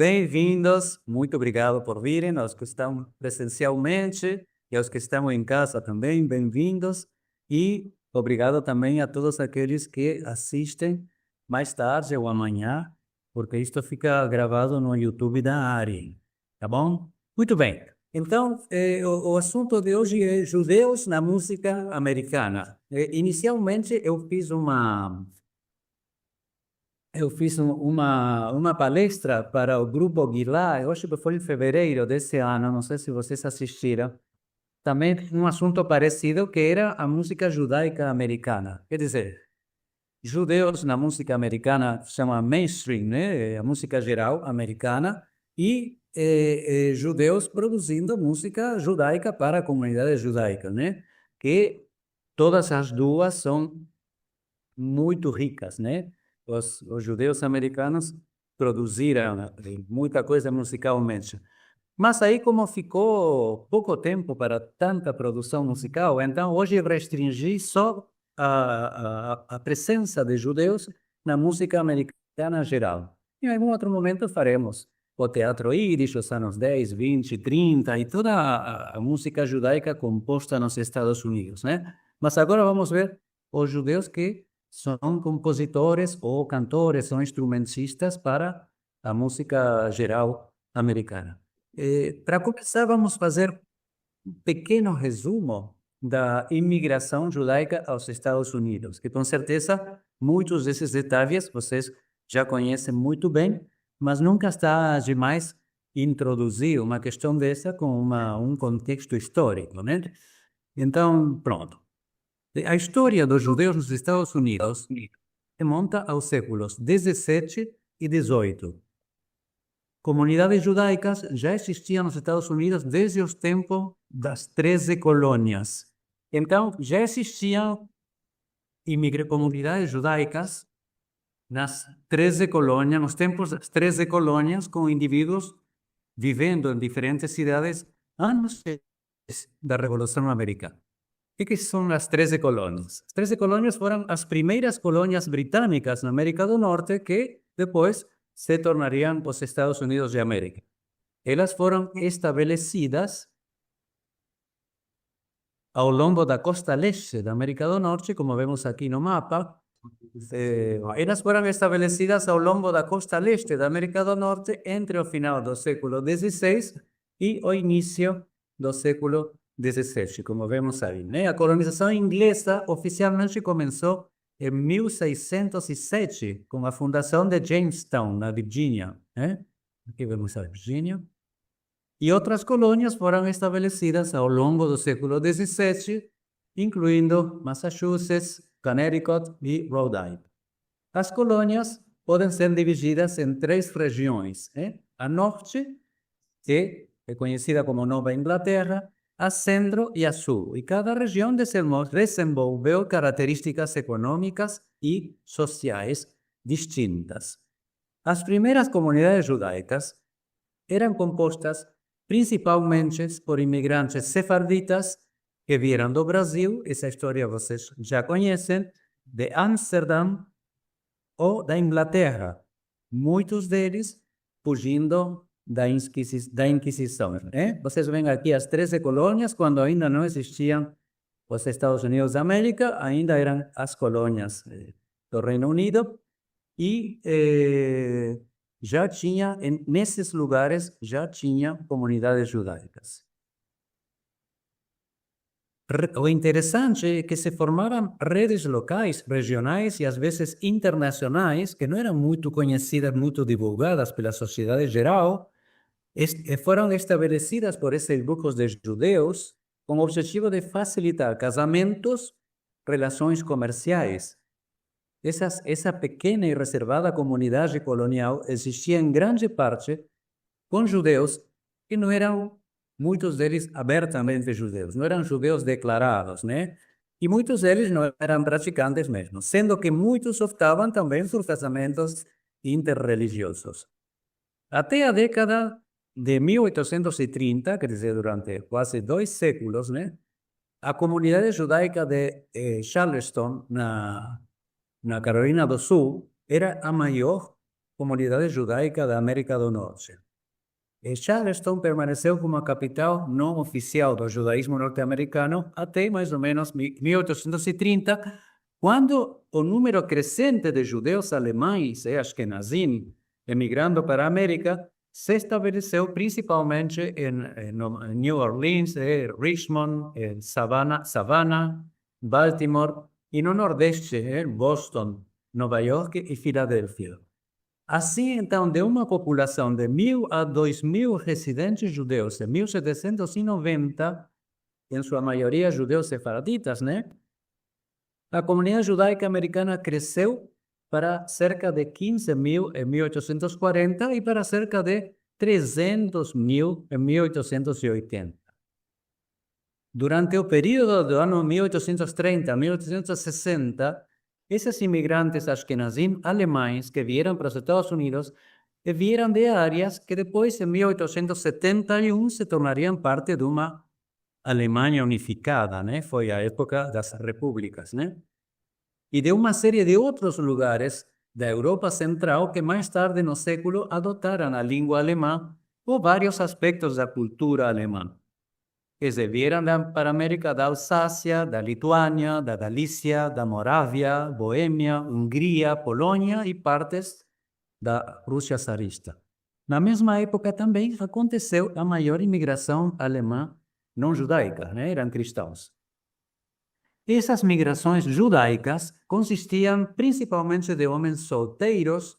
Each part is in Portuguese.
Bem-vindos, muito obrigado por virem, aos que estão presencialmente e aos que estão em casa também, bem-vindos. E obrigado também a todos aqueles que assistem mais tarde ou amanhã, porque isto fica gravado no YouTube da Ari, tá bom? Muito bem. Então, o assunto de hoje é judeus na música americana. Inicialmente, eu fiz uma palestra para o Grupo Aguilar, eu acho que foi em fevereiro desse ano, não sei se vocês assistiram. Também um assunto parecido, que era a música judaica americana. Quer dizer, judeus na música americana chama mainstream, né? A música geral americana, e judeus produzindo música judaica para a comunidade judaica, né? Que todas as duas são muito ricas, né? Os judeus americanos produziram muita coisa musicalmente. Mas aí, como ficou pouco tempo para tanta produção musical, então hoje eu restringi só a presença de judeus na música americana geral. E em algum outro momento faremos o teatro ídis, os anos 10, 20, 30 e toda a música judaica composta nos Estados Unidos, né? Mas agora vamos ver os judeus que são compositores ou cantores ou instrumentistas para a música geral americana. Para começar, vamos fazer um pequeno resumo da imigração judaica aos Estados Unidos, que com certeza muitos desses detalhes vocês já conhecem muito bem, mas nunca está demais introduzir uma questão dessa com um contexto histórico, né? Então, pronto. A história dos judeus nos Estados Unidos remonta aos séculos 17 e 18. Comunidades judaicas já existiam nos Estados Unidos desde os tempos das 13 colônias. Então, já existiam comunidades judaicas nas 13 colônias, nos tempos das 13 colônias, com indivíduos vivendo em diferentes cidades antes da Revolução Americana. O que são as 13 colônias? As 13 colônias foram as primeiras colônias britânicas na América do Norte que depois se tornariam os Estados Unidos de América. Elas foram estabelecidas ao longo da costa leste da América do Norte, como vemos aqui no mapa. Elas foram estabelecidas ao longo da costa leste da América do Norte entre o final do século XVI e o início do século XVII, como vemos aí, né? A colonização inglesa oficialmente começou em 1607, com a fundação de Jamestown, na Virgínia, né? Aqui vemos a Virgínia. E outras colônias foram estabelecidas ao longo do século XVII, incluindo Massachusetts, Connecticut e Rhode Island. As colônias podem ser divididas em 3 regiões, né? A norte, que é conhecida como Nova Inglaterra, a centro e a sul, e cada região desenvolveu características econômicas e sociais distintas. As primeiras comunidades judaicas eram compostas principalmente por imigrantes sefarditas que vieram do Brasil, essa história vocês já conhecem, de Amsterdã ou da Inglaterra, muitos deles fugindo da Inquisição, né? Vocês veem aqui as 13 colônias, quando ainda não existiam os Estados Unidos da América, ainda eram as colônias do Reino Unido, e já tinha, nesses lugares, já tinha comunidades judaicas. O interessante é que se formavam redes locais, regionais e às vezes internacionais, que não eram muito conhecidas, muito divulgadas pela sociedade geral, foram estabelecidas por esses grupos de judeus com o objetivo de facilitar casamentos, relações comerciais. Essa pequena e reservada comunidade colonial existia em grande parte com judeus que não eram, muitos deles, abertamente judeus, não eram judeus declarados, né? E muitos deles não eram praticantes mesmo, sendo que muitos optavam também por casamentos interreligiosos. Até a década de 1830, quer dizer, durante quase 2 séculos, né? A comunidade judaica de Charleston, na Carolina do Sul, era a maior comunidade judaica da América do Norte. E Charleston permaneceu como a capital não oficial do judaísmo norte-americano até mais ou menos 1830, quando o número crescente de judeus alemães e ashkenazim emigrando para a América se estabeleceu principalmente em New Orleans, Richmond, Savannah, Baltimore e no Nordeste, em Boston, Nova York e Filadélfia. Assim, então, de uma população de 1.000 a 2.000 residentes judeus em 1790, em sua maioria judeus sefaraditas, né? A comunidade judaica americana cresceu para cerca de 15.000 em 1840 e para cerca de 300.000 em 1880. Durante o período do ano 1830 a 1860, esses imigrantes ashkenazim alemães que vieram para os Estados Unidos vieram de áreas que depois, em 1871, se tornariam parte de uma Alemanha unificada, né? Foi a época das repúblicas, né? E de uma série de outros lugares da Europa Central que mais tarde no século adotaram a língua alemã ou vários aspectos da cultura alemã. Que se vieram para a América da Alsácia, da Lituânia, da Galícia, da Morávia, Boêmia, Hungria, Polônia e partes da Rússia zarista. Na mesma época também aconteceu a maior imigração alemã não judaica, né? Eram cristãos. Essas migrações judaicas consistiam principalmente de homens solteiros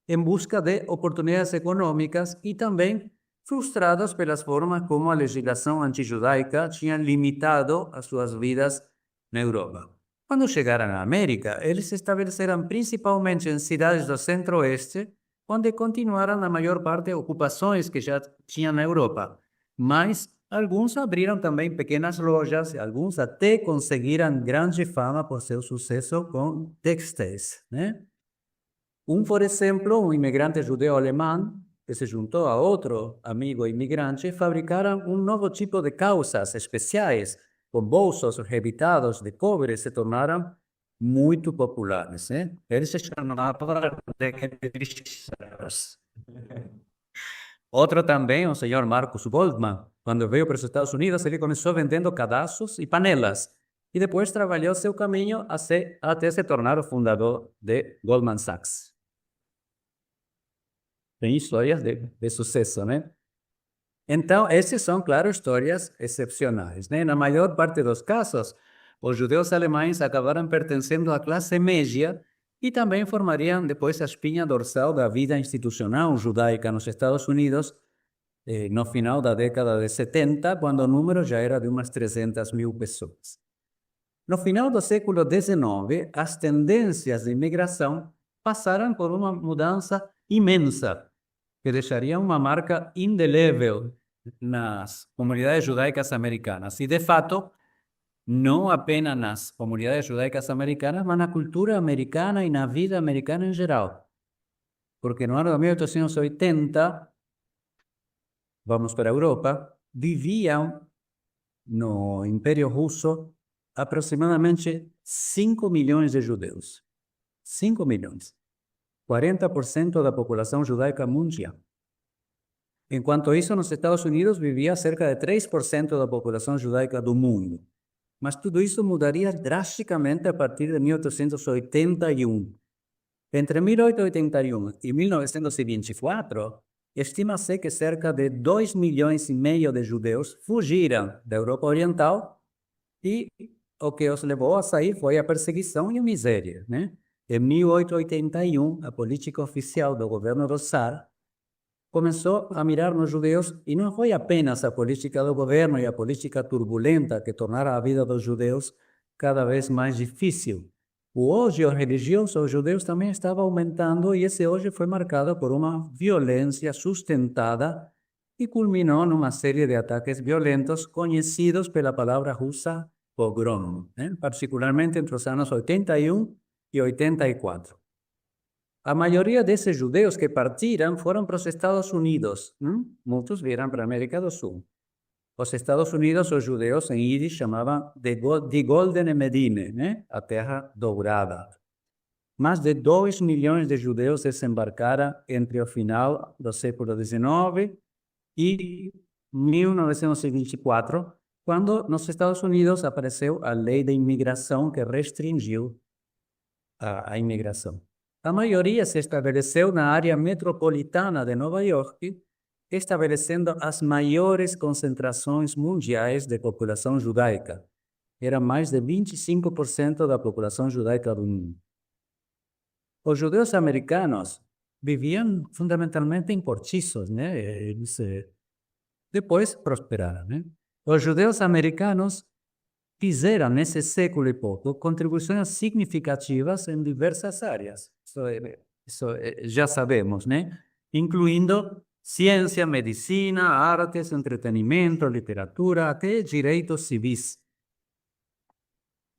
em busca de oportunidades econômicas e também frustrados pelas formas como a legislação antijudaica tinha limitado as suas vidas na Europa. Quando chegaram à América, eles se estabeleceram principalmente em cidades do centro-oeste, onde continuaram a maior parte ocupações que já tinham na Europa. Mas alguns abriram também pequenas lojas e alguns até conseguiram grande fama por seu sucesso com textéis, né? Por exemplo, imigrante judeu alemão que se juntou a outro amigo imigrante, fabricaram novo tipo de calças especiais, com bolsos revitados de cobre, se tornaram muito populares. Eles se chamavam de greasers. Outro também, o senhor Marcus Goldman, quando veio para os Estados Unidos, ele começou vendendo cadastros e panelas, e depois trabalhou seu caminho até se tornar o fundador de Goldman Sachs. Tem histórias de sucesso, né? Então, essas são, claro, histórias excepcionais, né? Na maior parte dos casos, os judeus alemães acabaram pertencendo à classe média e também formariam depois a espinha dorsal da vida institucional judaica nos Estados Unidos no final da década de 70, quando o número já era de umas 300.000 pessoas. No final do século XIX, as tendências de imigração passaram por uma mudança imensa, que deixaria uma marca indelével nas comunidades judaicas americanas. E, de fato, não apenas nas comunidades judaicas americanas, mas na cultura americana e na vida americana em geral. Porque no ano de 1880, vamos para a Europa, viviam no Império Russo aproximadamente 5 milhões de judeus. 5 milhões. 40% da população judaica mundial. Enquanto isso, nos Estados Unidos vivia cerca de 3% da população judaica do mundo. Mas tudo isso mudaria drasticamente a partir de 1881. Entre 1881 e 1924, estima-se que cerca de 2,5 milhões de judeus fugiram da Europa Oriental e o que os levou a sair foi a perseguição e a miséria, né? Em 1881, a política oficial do governo do Tsar começou a mirar nos judeus e não foi apenas a política do governo e a política turbulenta que tornara a vida dos judeus cada vez mais difícil. O ódio religioso aos judeus também estava aumentando e esse ódio foi marcado por uma violência sustentada e culminou numa série de ataques violentos conhecidos pela palavra russa pogrom, particularmente entre os anos 81 e 84. A maioria desses judeus que partiram foram para os Estados Unidos. Muitos vieram para a América do Sul. Os Estados Unidos, os judeus em Yiddish chamavam de Goldene Medine, a terra dourada. mais de 2 milhões de judeus desembarcaram entre o final do século XIX e 1924, quando nos Estados Unidos apareceu a lei de imigração que restringiu a imigração. A maioria se estabeleceu na área metropolitana de Nova York, estabelecendo as maiores concentrações mundiais de população judaica. Era mais de 25% da população judaica do mundo. Os judeus americanos viviam fundamentalmente em cortiços, né? Eles depois prosperaram, né? Os judeus americanos fizeram, nesse século e pouco, contribuições significativas em diversas áreas. Isso já sabemos, né? Incluindo ciência, medicina, artes, entretenimento, literatura, até direitos civis.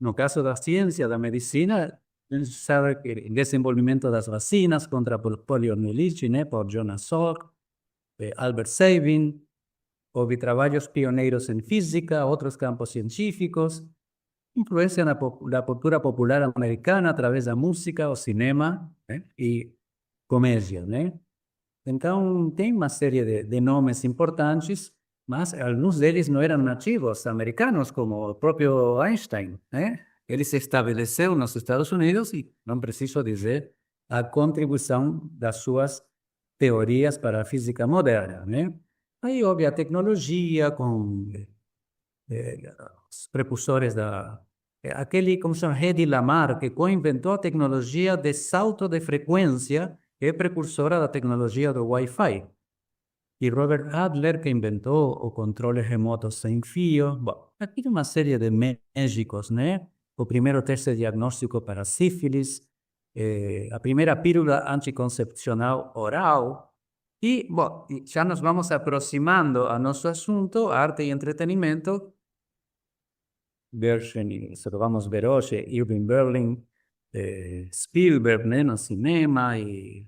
No caso da ciência, da medicina, a gente sabe que o desenvolvimento das vacinas contra a poliomielite, né, por Jonas Salk, Albert Sabin, houve trabalhos pioneiros em física, outros campos científicos, influência da cultura popular americana através da música, o cinema, né, e comédia, né? Então, tem uma série de nomes importantes, mas alguns deles não eram nativos americanos, como o próprio Einstein, né? Ele se estabeleceu nos Estados Unidos e, não preciso dizer, a contribuição das suas teorias para a física moderna, né? Aí houve a tecnologia com os prepulsores aquele, como se chama, Hedy Lamarr, que co-inventou a tecnologia de salto de frequência, que é precursora da tecnologia do Wi-Fi. E Robert Adler, que inventou o controle remoto sem fio. Bom, aqui tem uma série de médicos, né? O primeiro teste diagnóstico para sífilis, a primeira pílula anticoncepcional oral. E, bom, já nos vamos aproximando a nosso assunto, arte e entretenimento. Gershwin, isso que vamos ver hoje, Irving Berlin, Spielberg, né, no cinema, e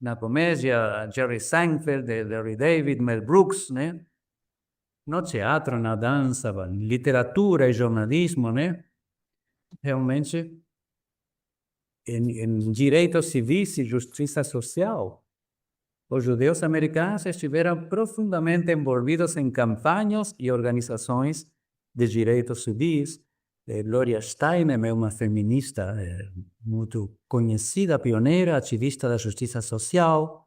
na comédia, Jerry Seinfeld, Larry David, Mel Brooks, né? No teatro, na dança, literatura e jornalismo, né? Realmente, em direitos civis e justiça social, os judeus americanos estiveram profundamente envolvidos em campanhas e organizações de direitos civis. Gloria Steinem é uma feminista muito conhecida, pioneira, ativista da justiça social.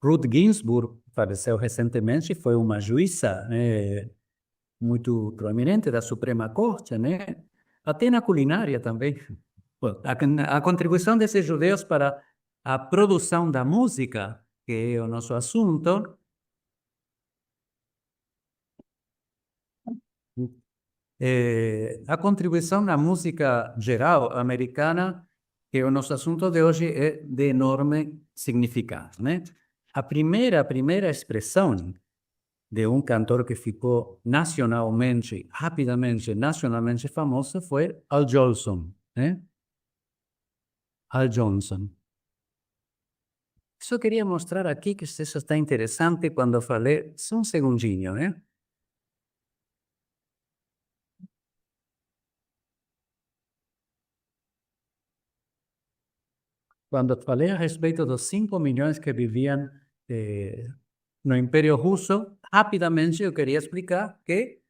Ruth Ginsburg faleceu recentemente, foi uma juíza muito proeminente da Suprema Corte, né? Até na culinária também. Bom, a contribuição desses judeus para a produção da música, que é o nosso assunto, a contribuição na música geral americana, que é o nosso assunto de hoje, é de enorme significado, né? A primeira expressão de um cantor que ficou nacionalmente, rapidamente, nacionalmente famoso foi Al Jolson, né? Al Jolson. Só queria mostrar aqui que isso está interessante quando eu falei, só um segundinho, né? Quando falei a respeito dos 5 milhões que viviam no Império Russo, rapidamente eu queria explicar que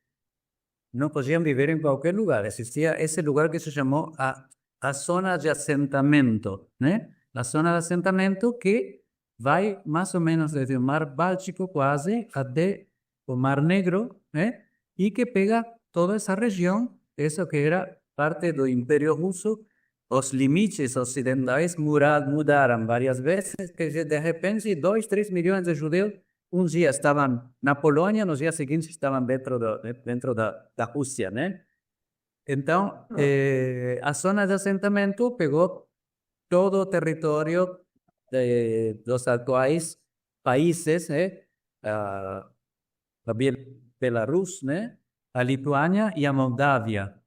não podiam viver em qualquer lugar. Existia esse lugar que se chamou a zona de assentamento, né? A zona de assentamento que vai mais ou menos desde o Mar Báltico quase até o Mar Negro, né? E que pega toda essa região, isso que era parte do Império Russo. Os limites ocidentais mudaram várias vezes, que de repente 2, 3 milhões de judeus um dia estavam na Polônia, nos dias seguintes estavam dentro da Rússia, né? Então, a zona de assentamento pegou todo o território dos atuais países, né? A Belarus, né? A Lituânia e a Moldávia.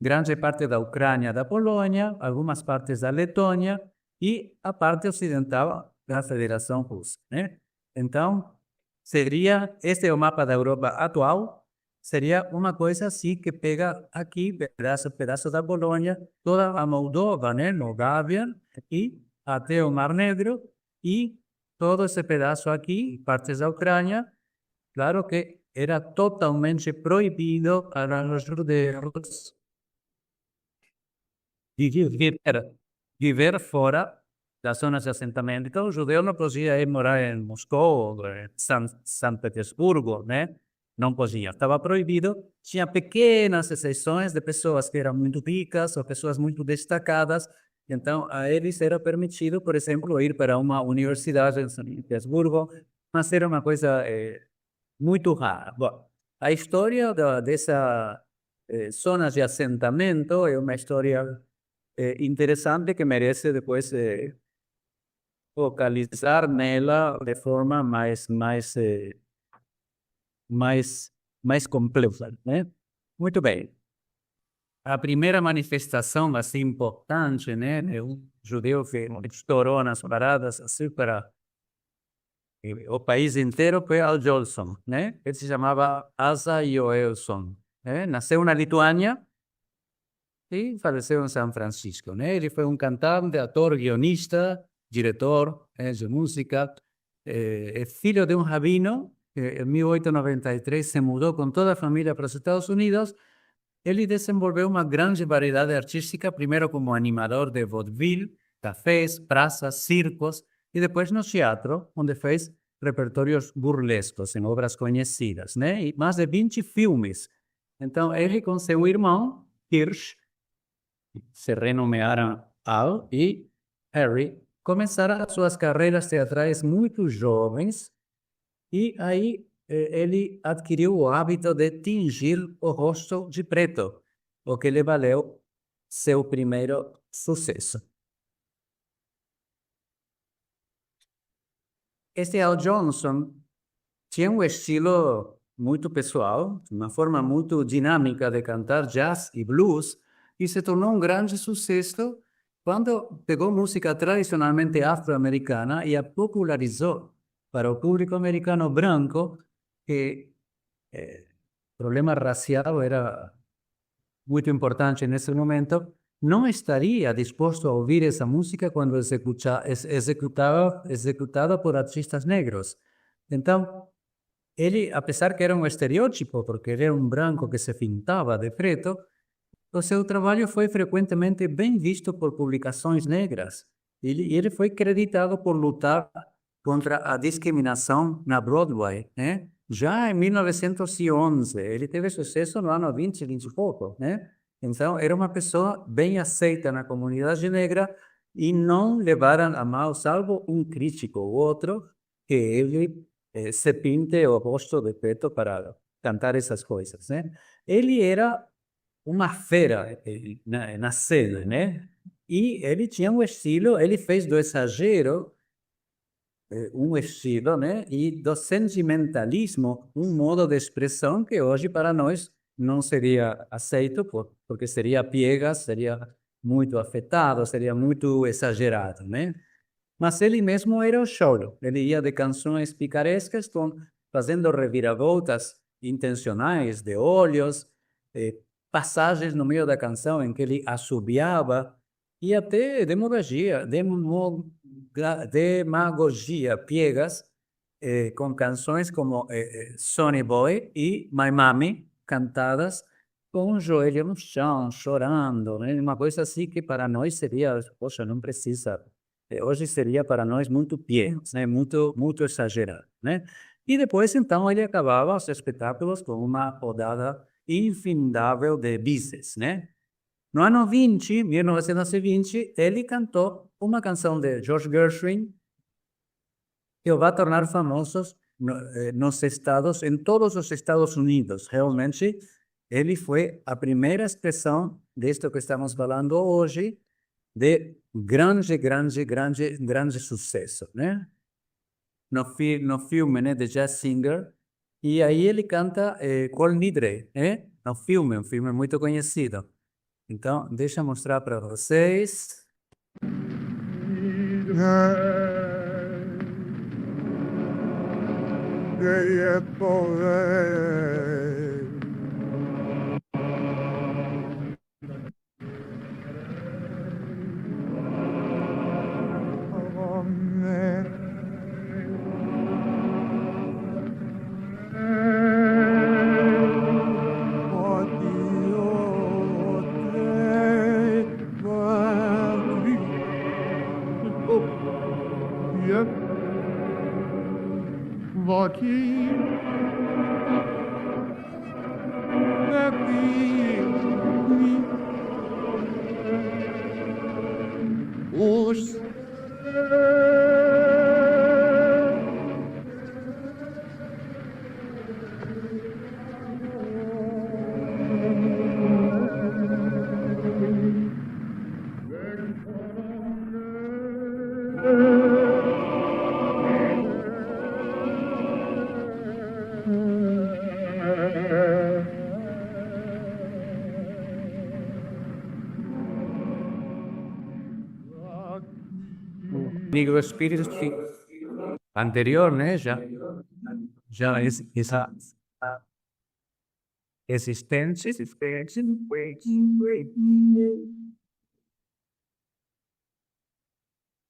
Grande parte da Ucrânia, da Polônia, algumas partes da Letônia e a parte ocidental da Federação Russa, né? Então, este é o mapa da Europa atual. seria uma coisa assim que pega aqui, pedaço da Polônia, toda a Moldova, né, Moldávia, aqui, até o Mar Negro, e todo esse pedaço aqui, partes da Ucrânia, claro que era totalmente proibido para os judeus viver fora das zonas de assentamento. Então, o judeu não podia ir morar em Moscou ou em São Petersburgo, né? Não podia, estava proibido. Tinha pequenas exceções de pessoas que eram muito ricas ou pessoas muito destacadas. Então, a eles era permitido, por exemplo, ir para uma universidade em São Petersburgo, mas era uma coisa muito rara. Bom, a história dessa zonas de assentamento é uma história interessante que merece depois focalizar nela de forma mais complexa, né? Muito bem. A primeira manifestação assim importante, né, de um judeu que estourou nas paradas assim para o país inteiro foi Al Jolson, né? Ele se chamava Asa Joelson, né? Nasceu na Lituânia e faleceu em São Francisco, né? Ele foi um cantante, ator, guionista, diretor de música, é filho de um rabino que em 1893 se mudou com toda a família para os Estados Unidos. Ele desenvolveu uma grande variedade artística, primeiro como animador de vaudeville, cafés, praças, circos, e depois no teatro, onde fez repertórios burlescos em obras conhecidas, né? E mais de 20 filmes. Então, ele com seu irmão, Hirsch, se renomearam Al e Harry, começaram as suas carreiras teatrais muito jovens, e aí ele adquiriu o hábito de tingir o rosto de preto, o que lhe valeu seu primeiro sucesso. Este Al Jolson tinha um estilo muito pessoal, uma forma muito dinâmica de cantar jazz e blues, e se tornou um grande sucesso quando pegou música tradicionalmente afro-americana e a popularizou para o público americano branco, que o problema racial era muito importante nesse momento, não estaria disposto a ouvir essa música quando executada por artistas negros. Então, ele, apesar que era um estereótipo, porque ele era um branco que se pintava de preto, o seu trabalho foi frequentemente bem visto por publicações negras. Ele foi creditado por lutar contra a discriminação na Broadway, né? Já em 1911, ele teve sucesso no ano 20, 20 e pouco, né? Então, era uma pessoa bem aceita na comunidade negra e não levaram a mal, salvo um crítico ou outro, que ele se pinte o rosto de preto para cantar essas coisas, né? Ele era uma fera na cena, né? E ele tinha um estilo, ele fez do exagero um estilo, né? E do sentimentalismo um modo de expressão que hoje para nós não seria aceito, porque seria piegas, seria muito afetado, seria muito exagerado, né? Mas ele mesmo era o choro. Ele ia de canções picarescas, fazendo reviravoltas intencionais de olhos, passagens no meio da canção em que ele assobiava, e até demagogia piegas, com canções como Sonny Boy e My Mommy, cantadas com o joelho no chão, chorando, né? Uma coisa assim que para nós seria, poxa, não precisa. Hoje seria para nós muito piegas, né? Muito exagerado, né? E depois, então, ele acabava os espetáculos com uma rodada infindável de bises, né? No ano 20, 1920, ele cantou uma canção de George Gershwin que o vai tornar famosos nos estados, em todos os Estados Unidos. Realmente, ele foi a primeira expressão disto que estamos falando hoje, de grande sucesso, né? No filme, né, de Jazz Singer, e aí ele canta Kol Nidre, né? No filme, um filme muito conhecido. Então, deixa eu mostrar para vocês. aqui. Os Negro espíritu anterior, né? Já essa existência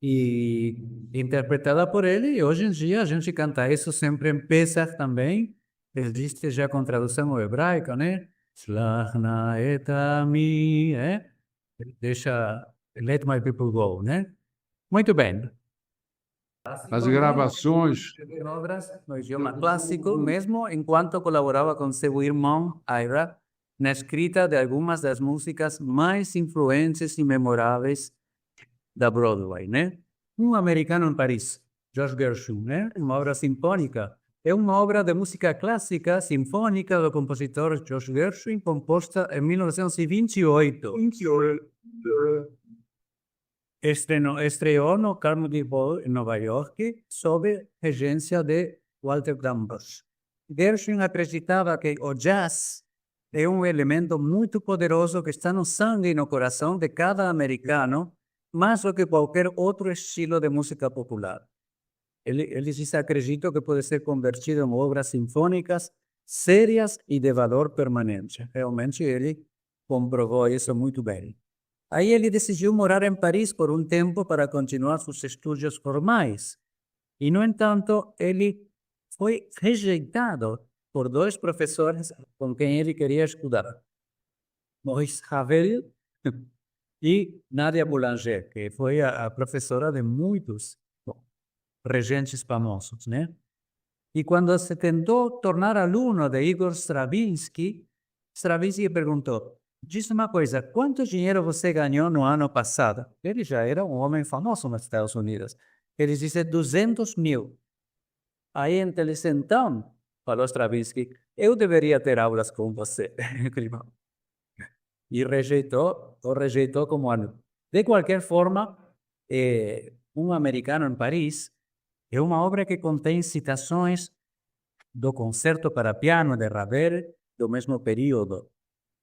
e interpretada por ele, e hoje em dia a gente canta isso sempre em Pesach também, existe já com tradução ao hebraico, né? Shlach na et ami, deixa, let my people go, né? Muito bem. as gravações Obras no idioma clássico, mesmo enquanto colaborava com seu irmão Ira na escrita de algumas das músicas mais influentes e memoráveis da Broadway, né? Um Americano em Paris, George Gershwin, né? Uma obra sinfônica. É uma obra de música clássica sinfônica do compositor George Gershwin, composta em 1928. Estreou no Carnegie Hall, em Nova York, sob regência de Walter Damrosch. Gershwin acreditava que o jazz é um elemento muito poderoso que está no sangue e no coração de cada americano, mais do que qualquer outro estilo de música popular. Ele disse, acredito que pode ser convertido em obras sinfônicas sérias e de valor permanente. Realmente ele comprovou isso muito bem. Aí ele decidiu morar em Paris por um tempo para continuar seus estudos formais. E, no entanto, ele foi rejeitado por dois professores com quem ele queria estudar. Maurice Ravel e Nadia Boulanger, que foi a professora de muitos regentes famosos, né? E quando se tentou tornar aluno de Igor Stravinsky, Stravinsky perguntou, diz uma coisa, quanto dinheiro você ganhou no ano passado? Ele já era um homem famoso nos Estados Unidos. Ele disse 200 mil. Aí ele disse, então, falou Stravinsky, eu deveria ter aulas com você. E o rejeitou como aluno. De qualquer forma, um americano em Paris é uma obra que contém citações do concerto para piano de Ravel do mesmo período.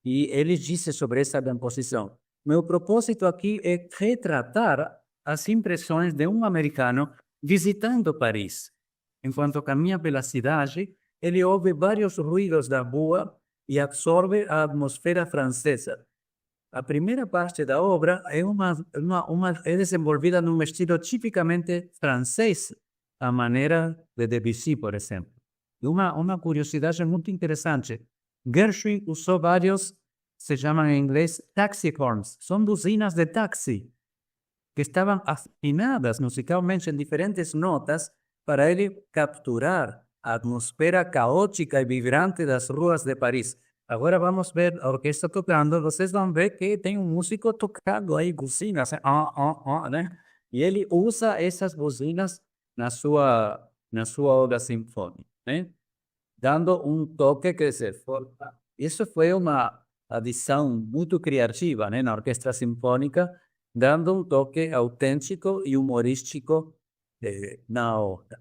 E ele disse sobre essa composição, meu propósito aqui é retratar as impressões de um americano visitando Paris. Enquanto caminha pela cidade, ele ouve vários ruídos da rua e absorve a atmosfera francesa. A primeira parte da obra é desenvolvida num estilo tipicamente francês, à maneira de Debussy, por exemplo. Uma curiosidade muito interessante. Gershwin usou vários, se chamam em inglês, taxi horns. São buzinas de táxi, que estavam afinadas musicalmente em diferentes notas para ele capturar a atmosfera caótica e vibrante das ruas de Paris. Agora vamos ver a orquestra tocando. Vocês vão ver que tem um músico tocando aí buzinas, né? E ele usa essas buzinas na sua obra sinfônica, né? Dando um toque que isso foi uma adição muito criativa, né, na orquestra sinfônica, dando um toque autêntico e humorístico na obra.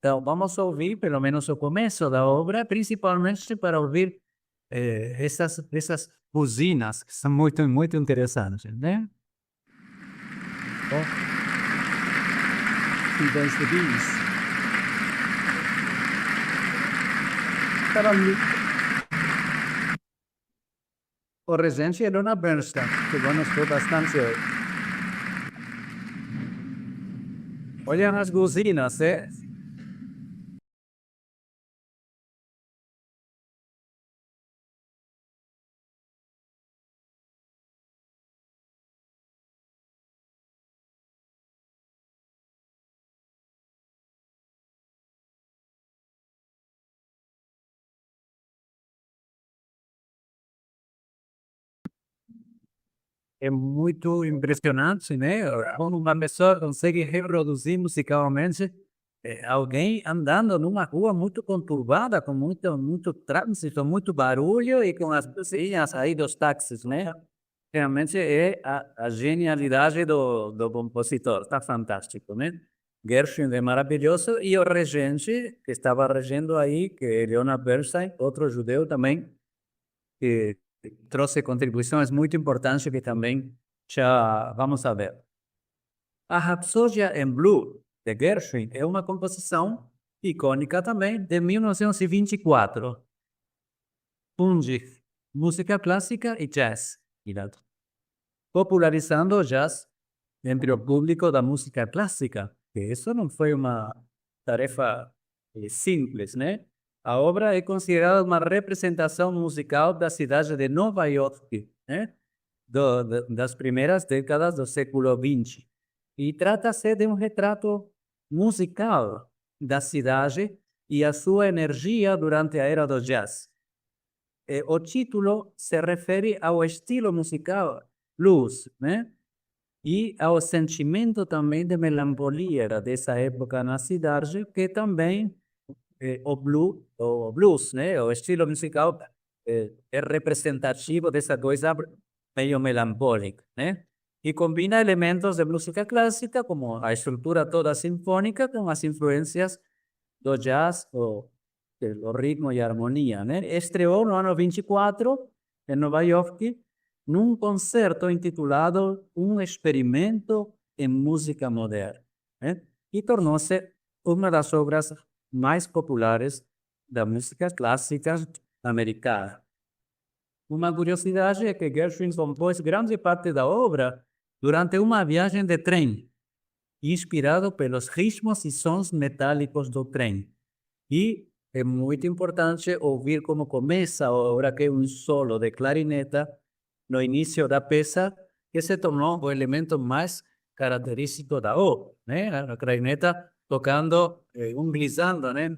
Então, vamos ouvir pelo menos o começo da obra, principalmente para ouvir essas buzinas, que são muito, muito interessantes, né? E dois bees. O regente era una Bernstein, que conozco bastante hoy. Oigan las buzinas, ¿eh? é muito impressionante, né? Quando uma pessoa consegue reproduzir musicalmente alguém andando numa rua muito conturbada, com muito trânsito, muito barulho e com as buzinas aí dos táxis, né? Realmente é a genialidade do compositor, está fantástico, né? Gershwin é maravilhoso e o regente que estava regendo aí, que é Leonard Bernstein, outro judeu também, que trouxe contribuições muito importantes que também já vamos a ver. A Rapsódia em Blue, de Gershwin, é uma composição icônica também, de 1924. Funde música clássica e jazz, popularizando o jazz entre o público da música clássica, que isso não foi uma tarefa simples, né? A obra é considerada uma representação musical da cidade de Nova York, né? Das primeiras décadas do século XX. E trata-se de um retrato musical da cidade e a sua energia durante a era do jazz. O título se refere ao estilo musical blues, né? E ao sentimento também de melancolia dessa época na cidade, que também o blues, né? O estilo musical é representativo dessa coisa meio melancólica, né? E combina elementos de música clássica, como a estrutura toda sinfônica, com as influências do jazz, o ritmo e a harmonia, né? Estreou no ano 24, em Nova York, num concerto intitulado Um Experimento em Música Moderna, né? E tornou-se uma das obras mais populares da música clássica americana. Uma curiosidade é que Gershwin compôs grande parte da obra durante uma viagem de trem, inspirado pelos ritmos e sons metálicos do trem. E é muito importante ouvir como começa a obra, que é um solo de clarineta no início da peça, que se tornou o elemento mais característico da obra, né? A clarineta tocando, glissando, né?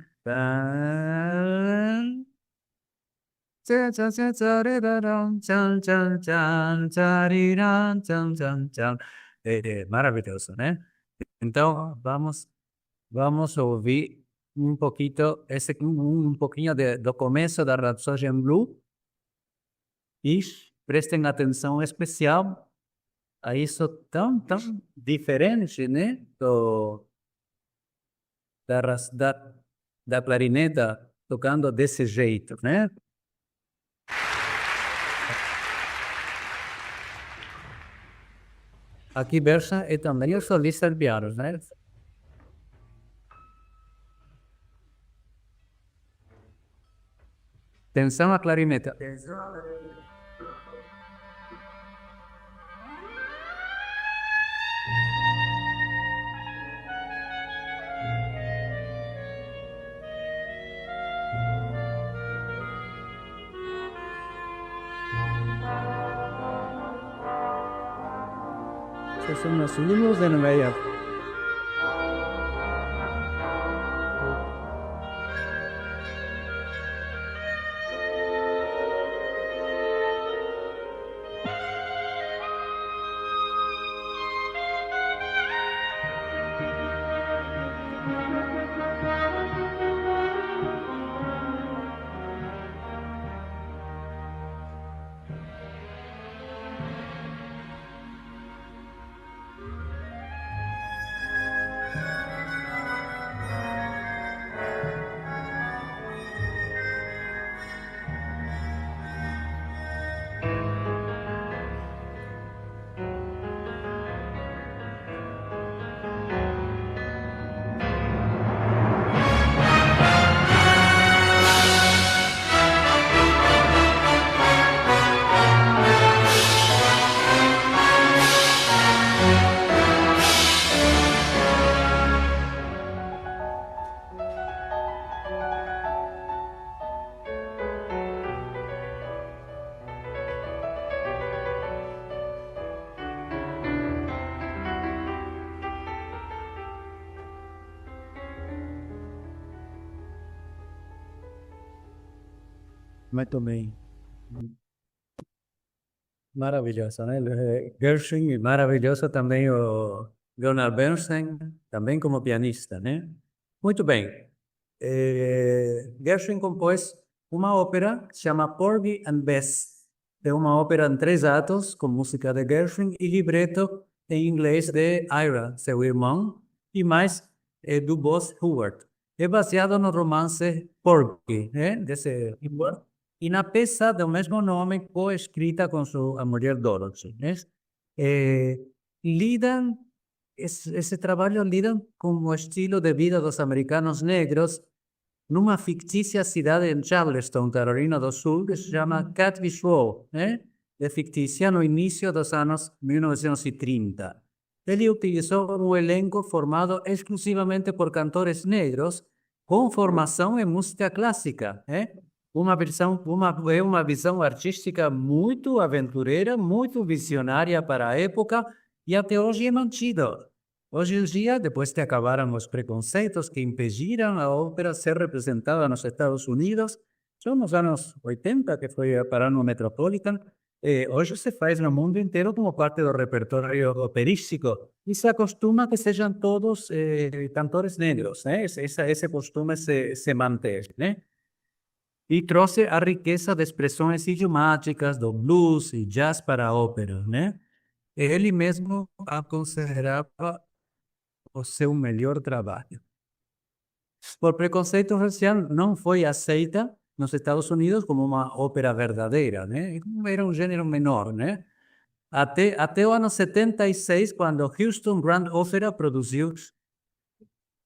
Maravilhoso, né? Então, vamos ouvir um pouquinho, um pouquinho do começo da Rhapsody in Blue e prestem atenção especial a isso tão diferente, né? Da clarineta tocando desse jeito, né? Aqui Bersa é também o solista de piano, né? Atenção à clarineta. Esses são os alunos de Nova York. Muito bem. Maravilhoso, né? Gershwin e maravilhoso também o Leonard Bernstein, também como pianista, né? Muito bem. Gershwin compôs uma ópera que se chama Porgy and Bess. É uma ópera em 3 atos, com música de Gershwin e libreto em inglês de Ira, seu irmão, e mais do Buzz Howard. É baseado no romance Porgy, né? Desse Howard. E na peça do mesmo nome, coescrita com sua mulher Dorothy, né? Lidam, esse trabalho lidam com o estilo de vida dos americanos negros numa fictícia cidade em Charleston, Carolina do Sul, que se chama Catfish Row, né? É fictícia no início dos anos 1930. Ele utilizou um elenco formado exclusivamente por cantores negros com formação em música clássica, né? Uma visão artística muito aventureira, muito visionária para a época e até hoje é mantido. Hoje em dia, depois de acabaram os preconceitos que impediram a ópera ser representada nos Estados Unidos, são nos anos 80 que foi parar no Metropolitan, hoje se faz no mundo inteiro como parte do repertório operístico e se acostuma que sejam todos cantores negros, né? Esse costume se mantém, né? E trouxe a riqueza de expressões idiomáticas do blues e jazz para a ópera, né? Ele mesmo a considerava o seu melhor trabalho. Por preconceito racial, não foi aceita nos Estados Unidos como uma ópera verdadeira, né? Era um gênero menor, né? Até o ano 76, quando o Houston Grand Opera produziu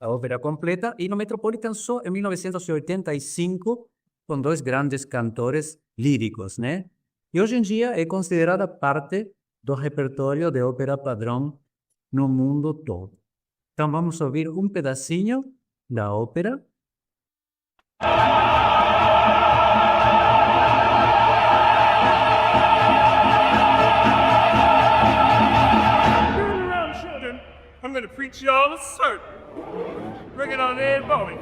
a ópera completa, e no Metropolitan só em 1985, com 2 grandes cantores líricos, né? E hoje em dia é considerada parte do repertório de ópera padrão no mundo todo. Então vamos ouvir um pedacinho da ópera. I'm gonna preach y'all a sermon. Bring it on in, Bowie.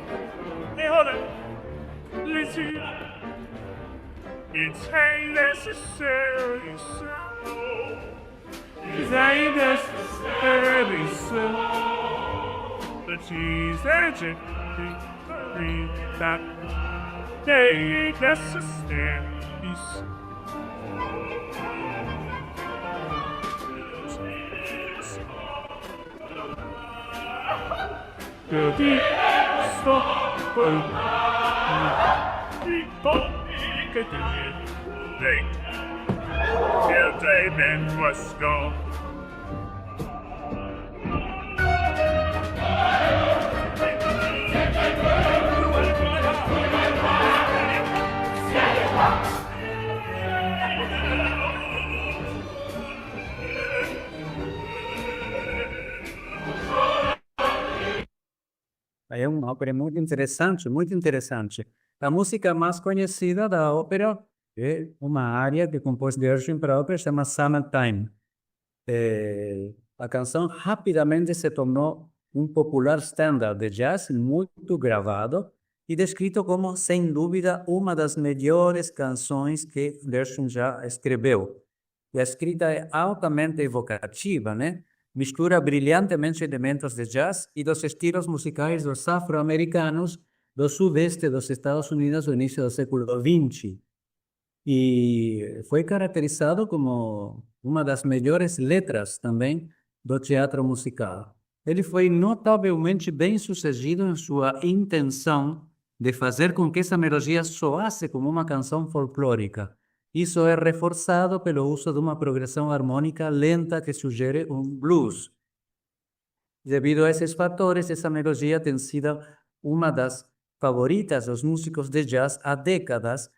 Hey, hold on. Listen. It ain't necessary, so. It ain't necessary, so. But she's urgent. That they ain't necessary, so. Till David was gone. É uma ópera muito interessante, muito interessante. A música mais conhecida da ópera é uma área que compôs Gershwin para a ópera, se chama Summertime. A canção rapidamente se tornou um popular standard de jazz muito gravado e descrito como, sem dúvida, uma das melhores canções que Gershwin já escreveu. E a escrita é altamente evocativa, né? Mistura brilhantemente elementos de jazz e dos estilos musicais dos afro-americanos do sudeste dos Estados Unidos do início do século XX. E foi caracterizado como uma das melhores letras também do teatro musical. Ele foi notavelmente bem-sucedido em sua intenção de fazer com que essa melodia soasse como uma canção folclórica. Isso é reforçado pelo uso de uma progressão harmônica lenta que sugere um blues. Devido a esses fatores, essa melodia tem sido uma das favoritas dos músicos de jazz há décadas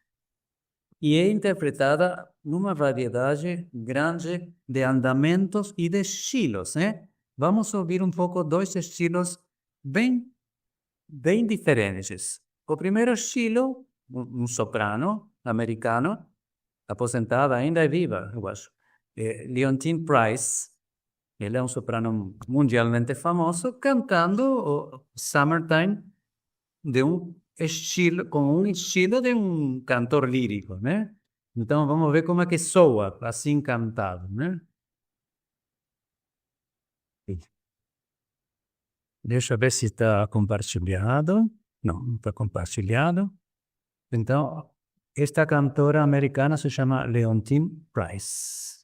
e é interpretada numa variedade grande de andamentos e de estilos, né? Vamos ouvir um pouco 2 estilos bem diferentes. O primeiro estilo, um soprano americano, aposentada, ainda é viva, eu acho. Leontine Price, ele é um soprano mundialmente famoso, cantando o Summertime com um estilo de um cantor lírico, né? Então vamos ver como é que soa assim cantado, né? Deixa eu ver se está compartilhado. Não está compartilhado. Então, esta cantora americana se chama Leontine Price.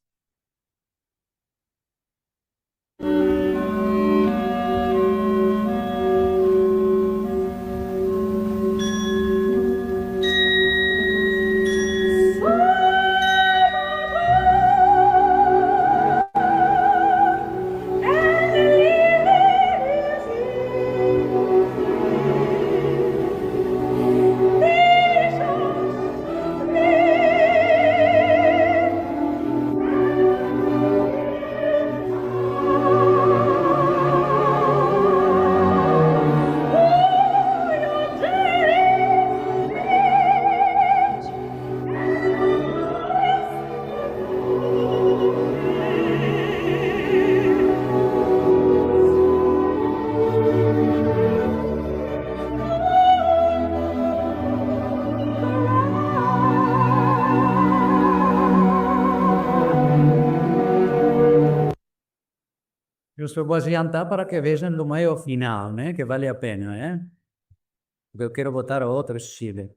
Eu só vou adiantar para que vejam no meio final, né? Que vale a pena, né? Porque eu quero botar outro estilo.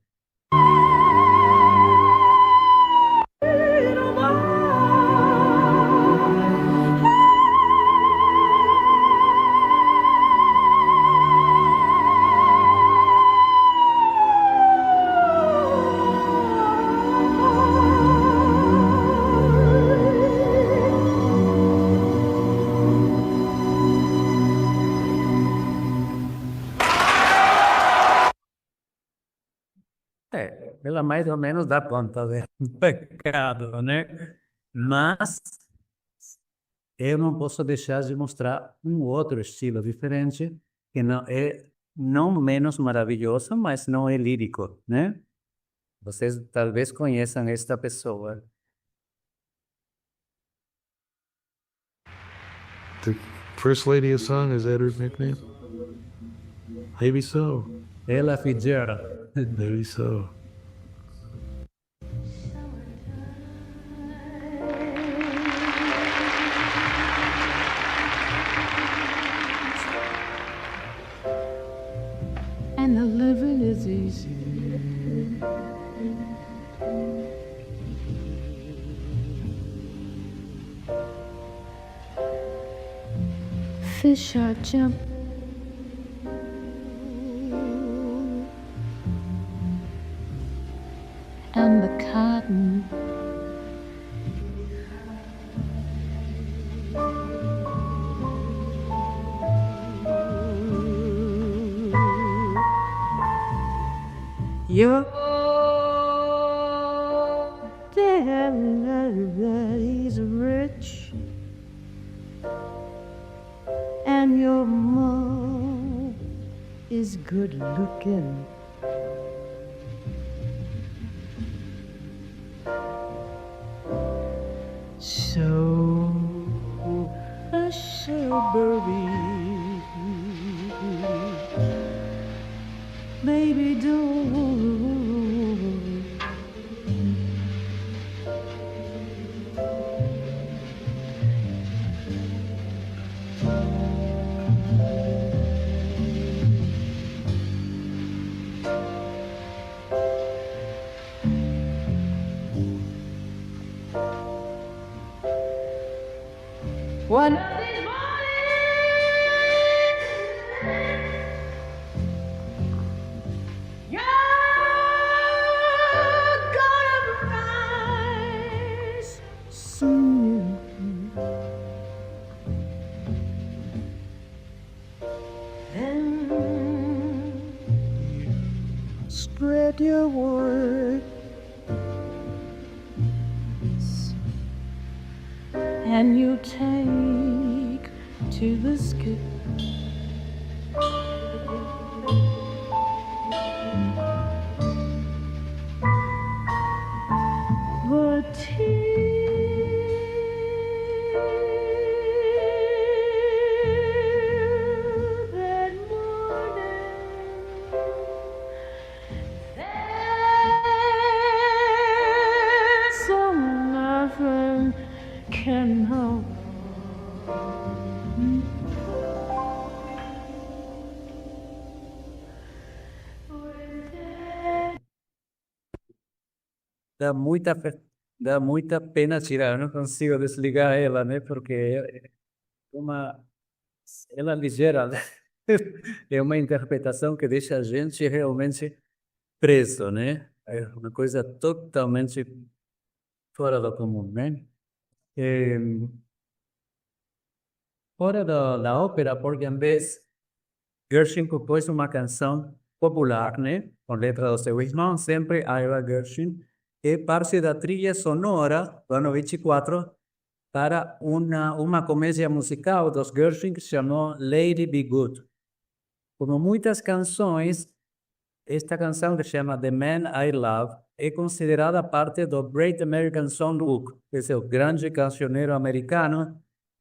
Ela mais ou menos dá conta do pecado, né? Mas eu não posso deixar de mostrar um outro estilo diferente, que não é não menos maravilhoso, mas não é lírico, né? Vocês talvez conheçam esta pessoa. The First Lady of Song, is that her nickname? Maybe so. Ella Fitzgerald. Maybe so. And the living is easy. Fish are jump. And the cotton. Your daddy's rich, and your mom is good looking. So hush, baby, baby, don't. One of these mornings, you're gonna rise soon. Then spread your wings and you take to the sky. But till that morning, dá muita pena tirar. Eu não consigo desligar ela, né? Porque uma, ela ligeira, né? É uma interpretação que deixa a gente realmente preso, né? É uma coisa totalmente fora do comum, né? É, fora da ópera, porque em vez Gershwin compôs uma canção popular, né? Com letra do seu irmão, sempre Ira Gershwin, e parte da trilha sonora do ano 24 para uma comédia musical dos Gershwin que se chamou Lady Be Good. Como muitas canções, esta canção que se chama The Man I Love é considerada parte do Great American Songbook, que é o grande cancioneiro americano,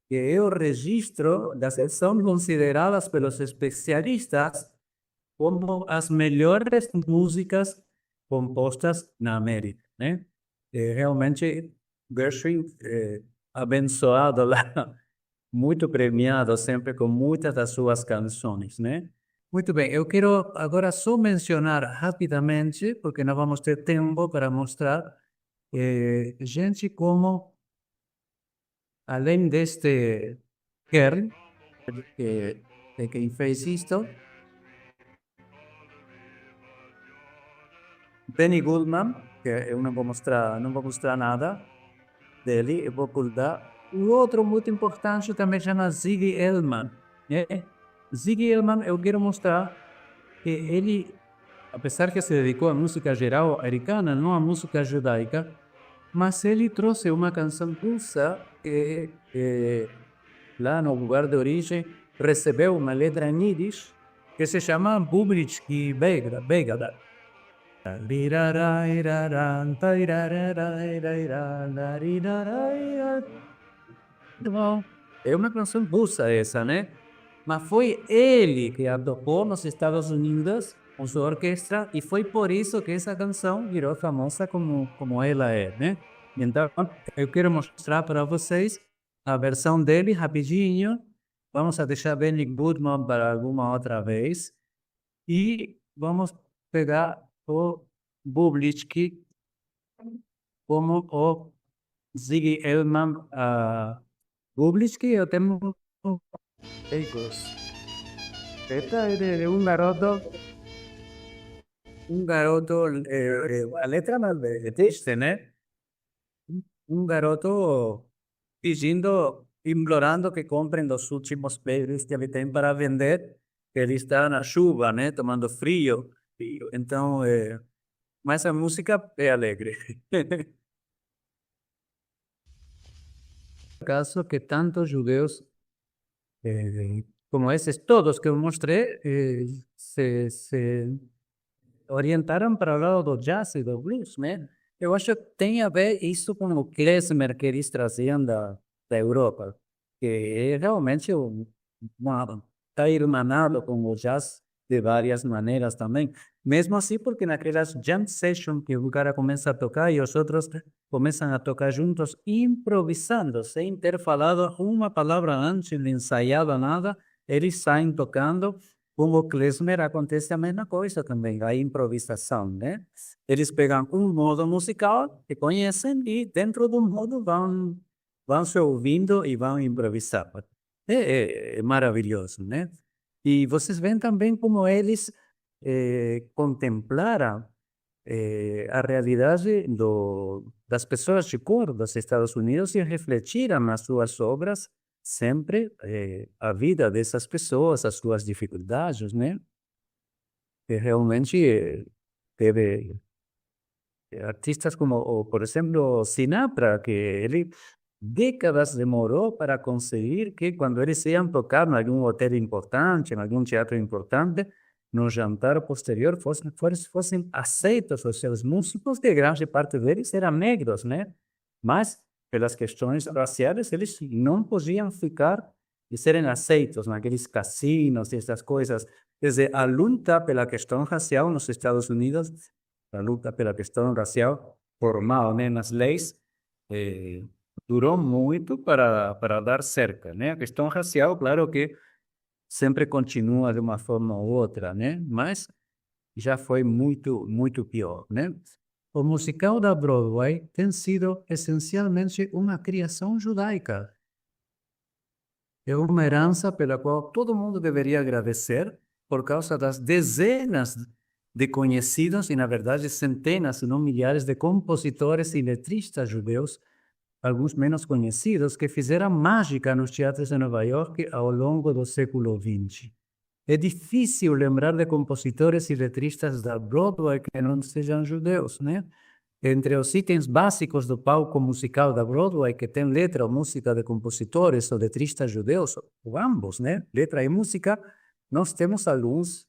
que é o registro das que são consideradas pelos especialistas como as melhores músicas compostas na América, né? Realmente, Gershwin, abençoado lá, muito premiado sempre com muitas das suas canções, né? Muito bem, eu quero agora só mencionar rapidamente, porque não vamos ter tempo para mostrar, gente como, além deste Kern, que quem fez isto, Benny Goodman, que eu não vou mostrar nada dele, eu vou ocultar. O outro muito importante também chama Ziggy Elman, né? Ziggy Elman, eu quero mostrar que ele, apesar que se dedicou à música geral americana, não à música judaica, mas ele trouxe uma canção russa que, lá no lugar de origem, recebeu uma letra em Yiddish que se chama Bubnitsky Begada. É uma canção russa essa, né? Mas foi ele que a tocou nos Estados Unidos com sua orquestra e foi por isso que essa canção virou famosa como ela é, né? Então, eu quero mostrar para vocês a versão dele rapidinho. Vamos deixar Benny Goodman para alguma outra vez. E vamos pegar o Bubnitsky como o Ziggy Elman. Bubnitsky, eu tenho esta é de un garoto, a letra não é triste, né? Um garoto pedindo, implorando que comprem os últimos peixes que ele tem para vender, que ele está na chuva, né? Tomando frio. Então, mas a música é alegre. Caso que tantos judeus como esses todos que eu mostrei, se orientaram para o lado do jazz e do blues, né? Eu acho que tem a ver isso com o klezmer que eles traziam da Europa, que é realmente está irmanado com o jazz de várias maneiras também. Mesmo assim, porque naquelas jam sessions que o cara começa a tocar e os outros começam a tocar juntos, improvisando, sem ter falado uma palavra antes, nem ensaiado nada, eles saem tocando. Com o klezmer acontece a mesma coisa também, a improvisação, né? Eles pegam um modo musical que conhecem e dentro do modo vão se ouvindo e vão improvisar. É maravilhoso, né? E vocês veem também como eles contemplaram a realidade das pessoas de cor dos Estados Unidos e refletiram nas suas obras sempre a vida dessas pessoas, as suas dificuldades, né? Que realmente teve artistas como, por exemplo, Sinatra, que ele décadas demorou para conseguir que quando eles iam tocar em algum hotel importante, em algum teatro importante, no jantar posterior fossem aceitos os seus músicos, que grande parte deles eram negros, né? Mas pelas questões raciais, eles não podiam ficar e serem aceitos naqueles cassinos e essas coisas. Quer dizer, a luta pela questão racial nos Estados Unidos, a luta pela questão racial formal, né, nas leis, durou muito para dar cerca, né? A questão racial, claro que sempre continua de uma forma ou outra, né? Mas já foi muito, muito pior, né? o musical da Broadway tem sido essencialmente uma criação judaica. É uma herança pela qual todo mundo deveria agradecer por causa das dezenas de conhecidos e, na verdade, centenas, se não milhares de compositores e letristas judeus, alguns menos conhecidos, que fizeram mágica nos teatros de Nova York ao longo do século XX. É difícil lembrar de compositores e letristas da Broadway que não sejam judeus, né? Entre os itens básicos do palco musical da Broadway, que tem letra ou música de compositores ou letristas judeus, ou ambos, né? Letra e música, nós temos alguns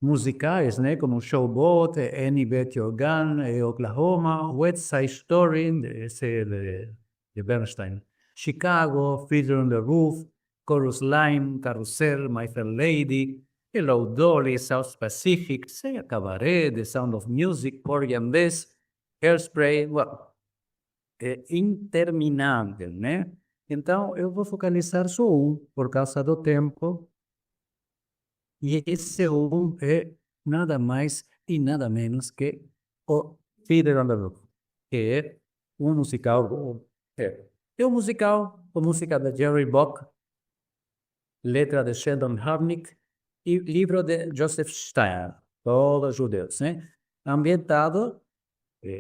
musicais, né? Como Showboat, Annie Bet Your Gun, Oklahoma, West Side Story, de Bernstein, Chicago, Fiddler on the Roof, Chorus Line, Carousel, My Fair Lady, Hello Dolly, South Pacific, Say Cabaret, The Sound of Music, Porgy and Bess, Hairspray, é interminável, né? Então, eu vou focalizar só por causa do tempo, e esse é nada mais e nada menos que o Fiddler on the Roof, que é um musical, é um musical com música de Jerry Bock, letra de Sheldon Harnick, e livro de Joseph Stein, todos judeus, né? Ambientado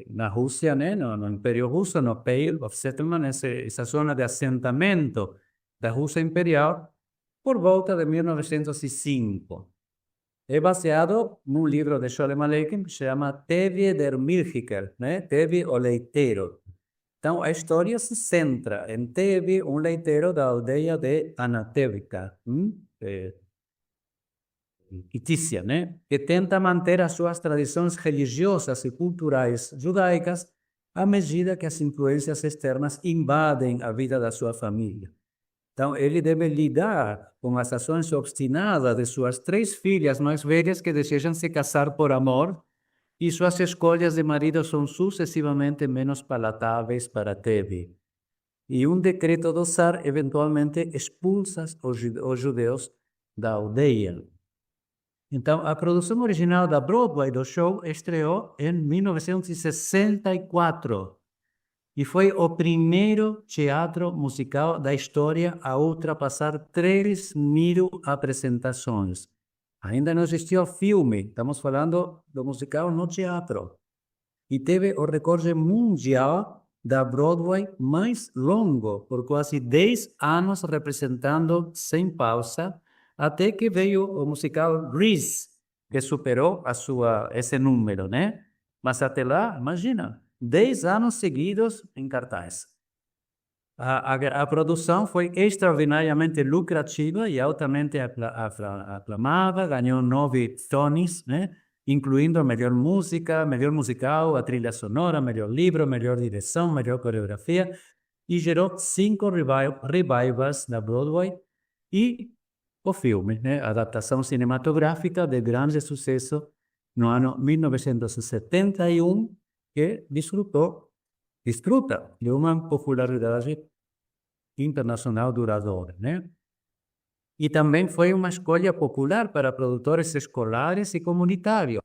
na Rússia, né? No Império Russo, no Pale of Settlement, essa zona de assentamento da Rússia Imperial, por volta de 1905. É baseado num livro de Sholem Aleichem que se chama Tevye der Milchiker, né? Tevye, o leiteiro. Então, a história se centra em Tevye, um leiteiro da aldeia de Anatevka, Kitícia, né? Que tenta manter as suas tradições religiosas e culturais judaicas à medida que as influências externas invadem a vida da sua família. Então, ele deve lidar com as ações obstinadas de suas 3 filhas mais velhas que desejam se casar por amor, e suas escolhas de marido são sucessivamente menos palatáveis para Tevye. E um decreto do Tsar eventualmente expulsa os judeus da aldeia. Então, a produção original da Broadway do show estreou em 1964 e foi o primeiro teatro musical da história a ultrapassar 3.000 apresentações. Ainda não existia o filme, estamos falando do musical no teatro. E teve o recorde mundial da Broadway mais longo, por quase 10 anos representando sem pausa, até que veio o musical Grease, que superou esse número, né? Mas até lá, imagina, 10 anos seguidos em cartaz. A produção foi extraordinariamente lucrativa e altamente aclamada, ganhou 9 Tonys, né? Incluindo melhor música, melhor musical, a trilha sonora, melhor livro, melhor direção, melhor coreografia, e gerou 5 revivals da Broadway e o filme, né? A adaptação cinematográfica de grande sucesso no ano 1971, que desfruta de uma popularidade internacional duradoura, né? E também foi uma escolha popular para produtores escolares e comunitários,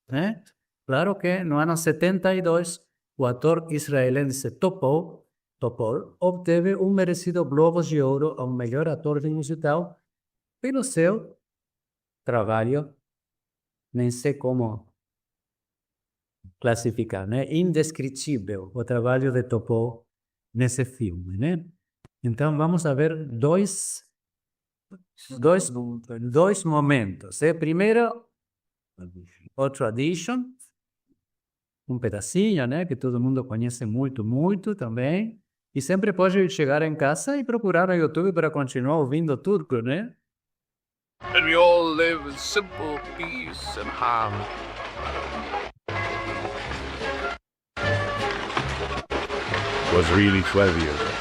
né? Claro que no ano 72, o ator israelense Topol obteve um merecido Globo de Ouro ao melhor ator de musical pelo seu trabalho, nem sei como classificar, né? Indescritível o trabalho de Topol nesse filme, né? Então vamos a ver dois momentos. Primeiro, o Tradition, um pedacinho, né? Que todo mundo conhece muito, muito também. E sempre pode chegar em casa e procurar no YouTube para continuar ouvindo turco, né? And we all live in simple peace and harmony. Was really 12 years old.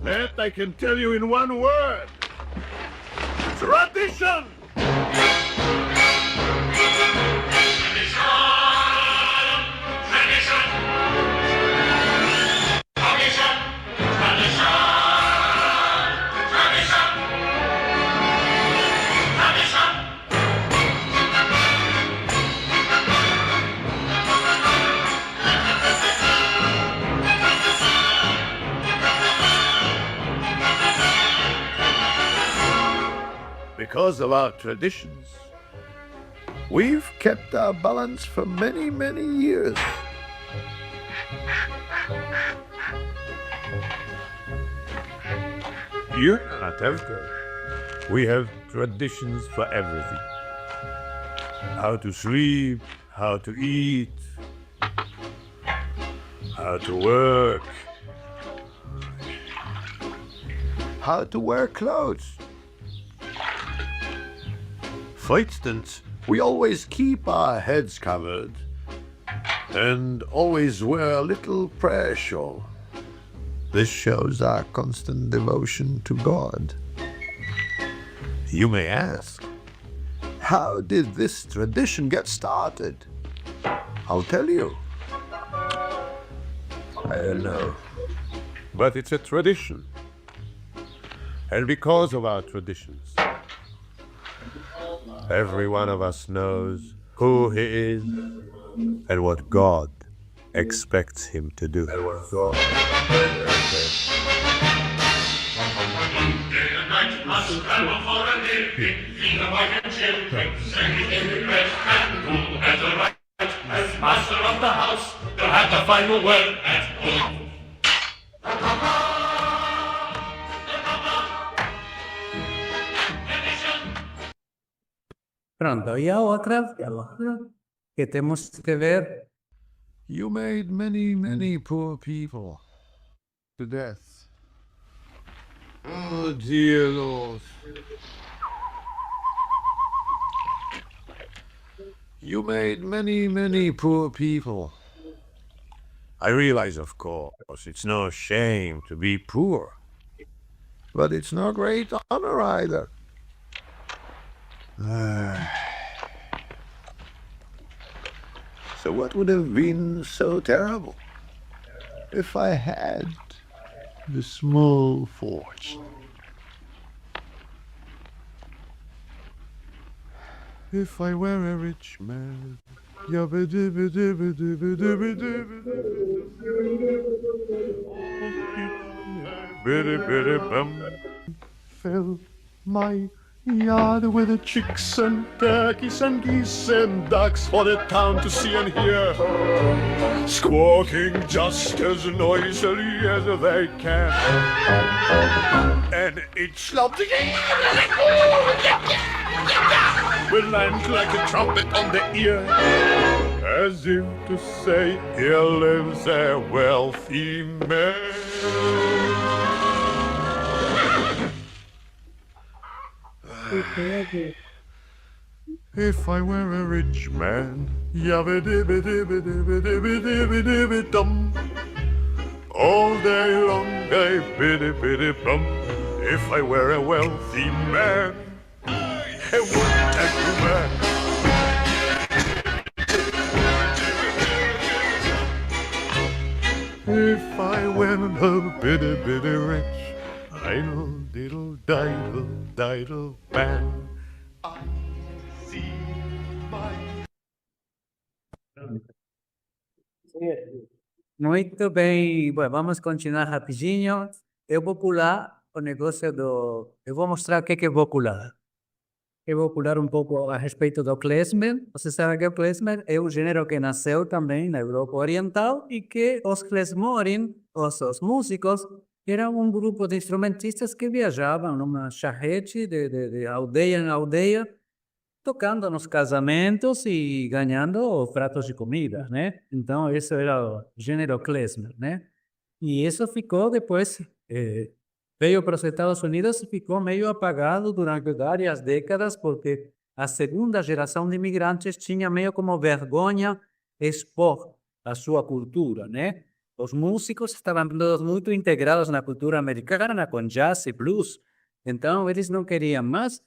That I can tell you in one word. Tradition! because of our traditions. We've kept our balance for many, many years. You're not Evgar. We have traditions for everything. How to sleep, how to eat, how to work, how to wear clothes. For instance, we always keep our heads covered and always wear a little prayer shawl. This shows our constant devotion to God. You may ask, how did this tradition get started? I'll tell you. I don't know. But it's a tradition. And because of our traditions, every one of us knows who he is and what God expects him to do. And what God Master of the house, you'll have the final word at home. Pronto, y a otra que tenemos que ver. You made many, many poor people to death. Oh, dear Lord. You made many, many poor people. I realize, of course, it's no shame to be poor. But it's no great honor either. So what would have been so terrible if I had the small fortune? If I were a rich man, fill my yard with the chicks and turkeys and geese and ducks for the town to see and hear, squawking just as noisily as they can. And each love will land like a trumpet on the ear, as if to say, here lives a wealthy man. If I were a rich man, yabba-dibba-dibba-dibba-dibba-dibba-dibba-dum, all day long, biddy-biddy-bum. If I were a wealthy man, I wouldn't take you back. If I were a biddy-biddy rich, idle, diddle, diddle, diddle, bang. I see my... Muito bem. Bom, vamos continuar rapidinho. Eu vou pular o negócio do... Eu vou mostrar o que eu vou pular. Eu vou pular um pouco a respeito do klezmer. Você sabe que o klezmer é um gênero que nasceu também na Europa Oriental e que os klezmorim, os músicos, eram um grupo de instrumentistas que viajavam numa charrete de aldeia em aldeia, tocando nos casamentos e ganhando pratos de comida, né? Então, esse era o gênero klezmer, né? E isso ficou depois, veio para os Estados Unidos e ficou meio apagado durante várias décadas, porque a segunda geração de imigrantes tinha meio como vergonha expor a sua cultura, né? Os músicos estavam todos muito integrados na cultura americana, com jazz e blues. Então, eles não queriam mais.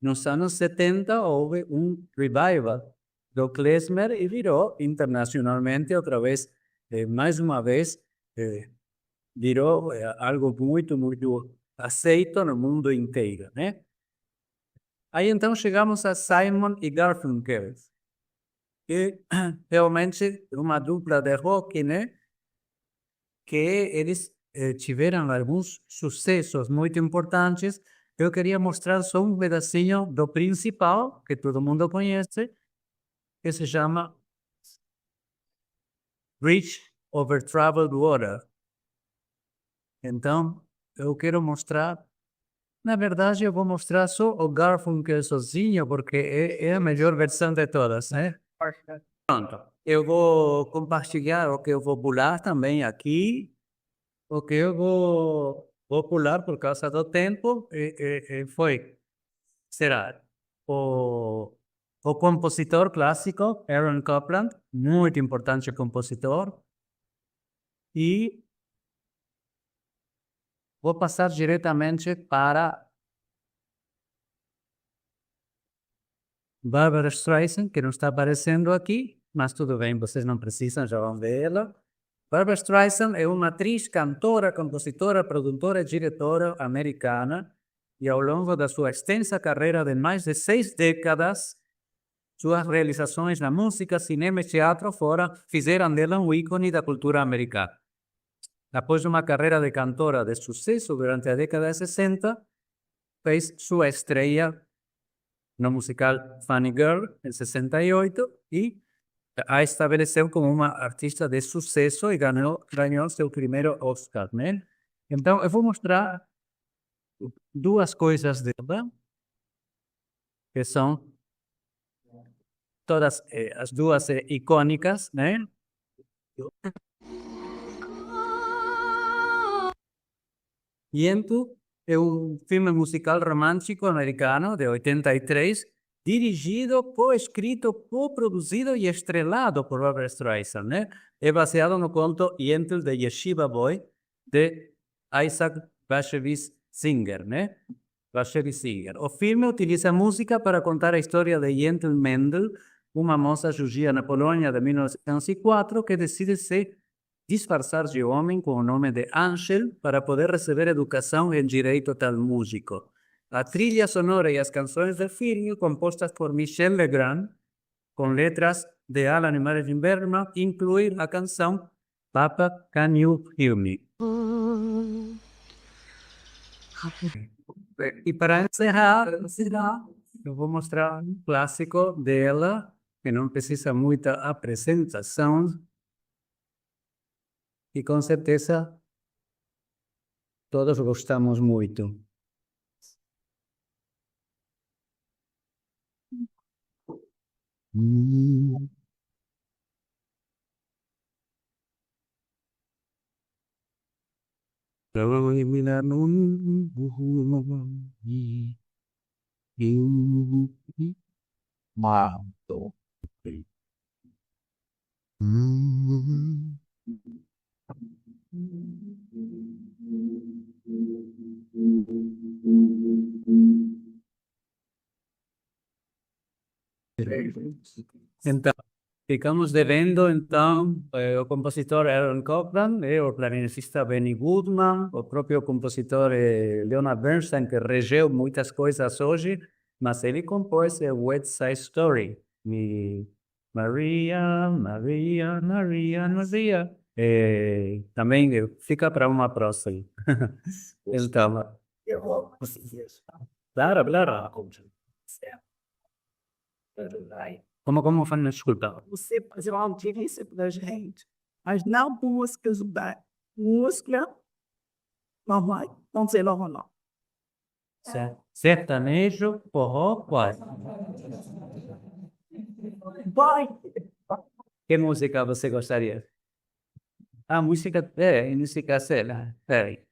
Nos anos 70, houve um revival do klezmer e virou internacionalmente outra vez, mais uma vez, virou algo muito, muito aceito no mundo inteiro, né? Aí, então, chegamos a Simon e Garfunkel, que realmente uma dupla de rock, né? Que eles tiveram alguns sucessos muito importantes eu queria mostrar só um pedacinho do principal, que todo mundo conhece, que se chama Bridge over Troubled Water. Então, eu quero mostrar. Na verdade, eu vou mostrar só o Garfunkel sozinho, porque é a melhor versão de todas, né? Pronto. Eu vou compartilhar o que eu vou pular também aqui. O que eu vou pular por causa do tempo será o compositor clássico, Aaron Copland, muito importante compositor. E vou passar diretamente para Barbra Streisand, que não está aparecendo aqui, mas tudo bem, vocês não precisam, já vão vê-la. Barbra Streisand é uma atriz, cantora, compositora, produtora e diretora americana, e ao longo da sua extensa carreira de mais de 6 décadas, suas realizações na música, cinema e teatro fizeram dela um ícone da cultura americana. Após uma carreira de cantora de sucesso durante a década de 60, fez sua estreia no musical Funny Girl, em 68, e a estabeleceu como uma artista de sucesso e ganhou seu primeiro Oscar, né? Então, eu vou mostrar duas coisas dela, que são todas as duas icônicas, né? Yentl é um filme musical romântico americano de 83, dirigido, co-escrito, co-produzido e estrelado por Barbra Streisand, né? É baseado no conto Yentl de Yeshiva Boy, de Isaac Bashevis Singer, né? Bashevis Singer. O filme utiliza música para contar a história de Yentl Mendel, uma moça judia na Polônia de 1904 que decide se disfarçar de homem com o nome de Angel para poder receber educação em direito talmúdico. A trilha sonora e as canções do filme, compostas por Michel Legrand, com letras de Alan e Marilyn Bergman, incluem a canção Papa, Can You Hear Me? E para encerrar, eu vou mostrar um clássico dela, que não precisa muita apresentação, e com certeza todos gostamos muito. Então, ficamos devendo, então, o compositor Aaron Copland, o clarinetista Benny Goodman, o próprio compositor Leonard Bernstein, que regeu muitas coisas hoje, mas ele compôs West Side Story, e Maria, Maria, Maria, Maria. Também fica para uma próxima. Então, claro, claro. Como faz, desculpa? Você fazer uma audiência pra gente, mas não músicas da música, não sei lá, não. Sertanejo, forró, qual? Vai, Que música você gostaria? Música, sei lá, peraí.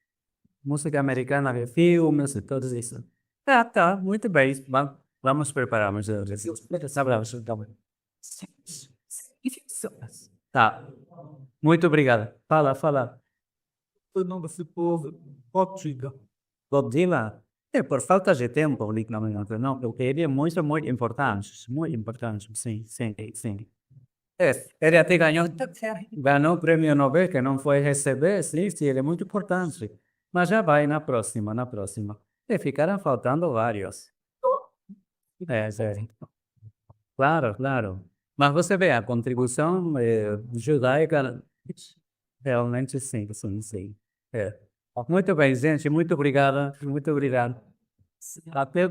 Música americana de filmes e tudo isso. Tá, muito bem. Vamos prepararmos. Tá. Muito obrigado. Fala. o nome desse povo, Bob Dylan. Bob Dylan? Por falta de tempo, unicamente, não, porque ele é muito importante, sim. Ele até ganhou o prêmio Nobel, que não foi receber, sim, ele é muito importante. Mas já vai na próxima. E ficaram faltando vários. Sério. Claro. Mas você vê, a contribuição judaica, realmente sim. Muito bem, gente, muito obrigado. Até